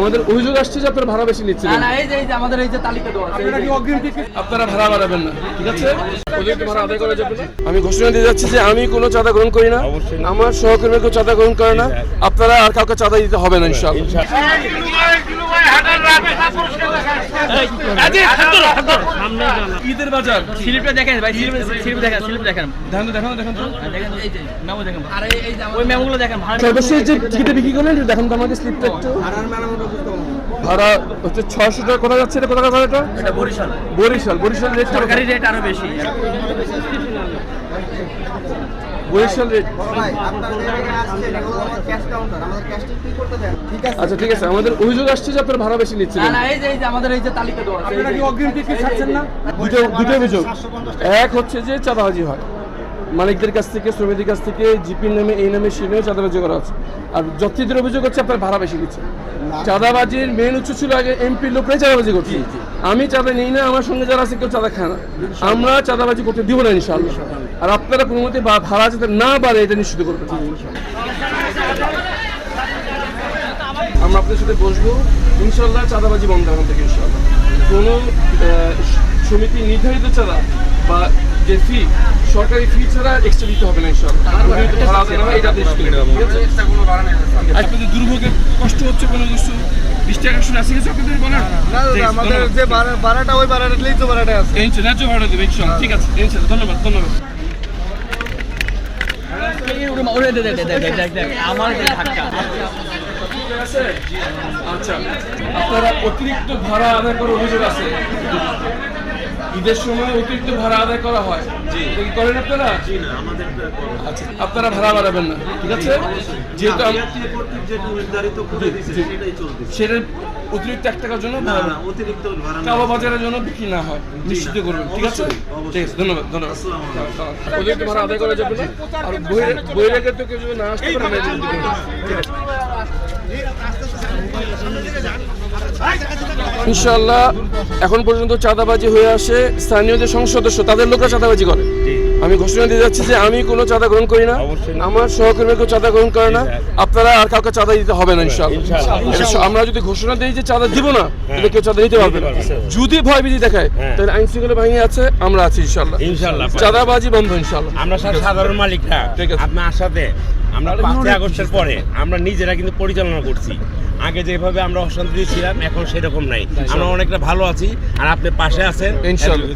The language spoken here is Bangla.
আমাদের অভিযোগ আসছে যে আপনারা ভাড়া বেশি নিচ্ছেন। না এই যে আমাদের এই যে তালিকা দেওয়া আছে, আপনারা ভাড়া বাড়াবেন না, ঠিক আছে? অতিরিক্ত ভাড়া আদায় করা যাবে না। আমি ঘোষণা দিয়ে যাচ্ছি যে আমি কোনো চাঁদা গ্রহণ করি না, আমার সহকর্মীরা কেউ চাঁদা গ্রহণ করে না। আপনারা আর কাউকে চাঁদা দিতে হবে না ইনশাআল্লাহ। ঈদের বাজার স্লিপটা দেখেন ভাই, স্লিপ দেখেন, স্লিপ দেখেন, দেখেন তো দেখেন এই যে মেমো দেখেন, আরে এই যে ওই মেমোগুলো দেখেন। সর্বশেষ যে টিকিটে বিক্রি করলেন দেখেন তো আমাকে স্লিপটা একটু। ভাড়া হচ্ছে 600 টাকা। কোথায় যাচ্ছে এটা? কোথায় ভাড়াটা? এটা বরিশাল। বরিশাল রেট সরকারি রেট আরো বেশি। বরিশাল রেট। আচ্ছা ঠিক আছে, আমাদের অভিযোগ আসছে যে আপনারা ভাড়া বেশি নিচ্ছেন। না এই যে আমাদের এই যে তালিকা দেওয়া আছে, আপনারা কি অগ্রিম টিকিট ছাড়ছেন না? দুটো অভিযোগ। এক হচ্ছে যে চাঁদাবাজি হয় মালিকদের কাছ থেকে, শ্রমিকদের কাছ থেকে, জিপির নামে, এই নামে, সেই নামে চাঁদাবাজি করা হচ্ছে। আর যাত্রীদের অভিযোগ হচ্ছে আপনারা ভাড়া বেশি দিচ্ছেন। চাঁদাবাজির মেন উৎস ছিল আগে এমপির লোকরাই চাঁদাবাজি করছে। আমি চাঁদা নিই না, আমার সঙ্গে যারা আছে কেউ চাঁদা খায় না। আমরা চাঁদাবাজি করতে দিব না ইনশাআল্লাহ। আর আপনারা কোনো মতে ভাড়া যাতে না বাড়ে এটা নিশ্চিত করবেন। আমরা আপনাদের সাথে বসবো ইনশাআল্লাহ, চাঁদাবাজি বন্ধ এখন থেকে ইনশাআল্লাহ। কোনো সমিতি নির্ধারিত চাঁদা বা যে ফি, সরকারি ফি ছাড়া এক্সট্রা দিতে হবে না ইনশাআল্লাহ। আপনাদের দুর্ভোগের কষ্ট হচ্ছে কোনো কিছু 20 টাকা শুনে আসে গেছে আপনাদের বলার? আমাদের যে ভাড়াটা ওই ভাড়াটাই তো ভাড়াটা আছে। ন্যায্য ভাড়া দেবে ইনশাআল্লাহ। ঠিক আছে ইনশাআল্লাহ, ধন্যবাদ। আমার ধাক্কা। আচ্ছা, আপনারা অতিরিক্ত ভাড়া আদায় করার অভিযোগ আছে। ঈদের সময় অতিরিক্ত ভাড়া আদায় করা হয়, এটা কি করেন আপনারা? আচ্ছা, আপনারা ভাড়া বাড়াবেন না, ঠিক আছে? যেহেতু সেটা অতিরিক্ত 1 টাকার জন্য কালো বাজারের জন্য বিক্রি না হয় নিশ্চিত করবেন, ঠিক আছে? ঠিক আছে, ধন্যবাদ। অতিরিক্ত ভাড়া আদায় করা যাবে না। আর বহিরাগত তো কেউ যদি না আসতে পারে ইনশাআল্লাহ। এখন পর্যন্ত চাঁদাবাজি হয়ে আসে স্থানীয় যে সংসদ সদস্য, তাদের লোকরা চাঁদাবাজি করে। আমি ঘোষণা দিয়ে যাচ্ছি যে আমি কোনো চাঁদা গ্রহণ করি না, আমার সহকর্মীরা কেউ চাঁদা গ্রহণ করে না। আপনারা আর কাউকে চাঁদা দিতে হবে না ইনশাআল্লাহ। আমরা যদি ঘোষণা দিই যে চাঁদা দিব না, তাহলে কেউ চাঁদা দিতে পারবে না। যদি ভয়ভীতি দেখায় তাহলে আইন শৃঙ্খলা বাহিনী আছে, আমরা আছি ইনশাআল্লাহ। চাঁদাবাজি বন্ধ ইনশাআল্লাহ। আমরা সাধারণ মালিকরা আপনার সাথে আমরা 5 আগস্টের পরে আমরা নিজেরা কিন্তু পরিচালনা করছি। আগে যেভাবে আমরা অশান্তি ছিলাম এখন সেরকম নাই, আমরা অনেকটা ভালো আছি। আর আপনি পাশে আছেন ইনশাআল্লাহ।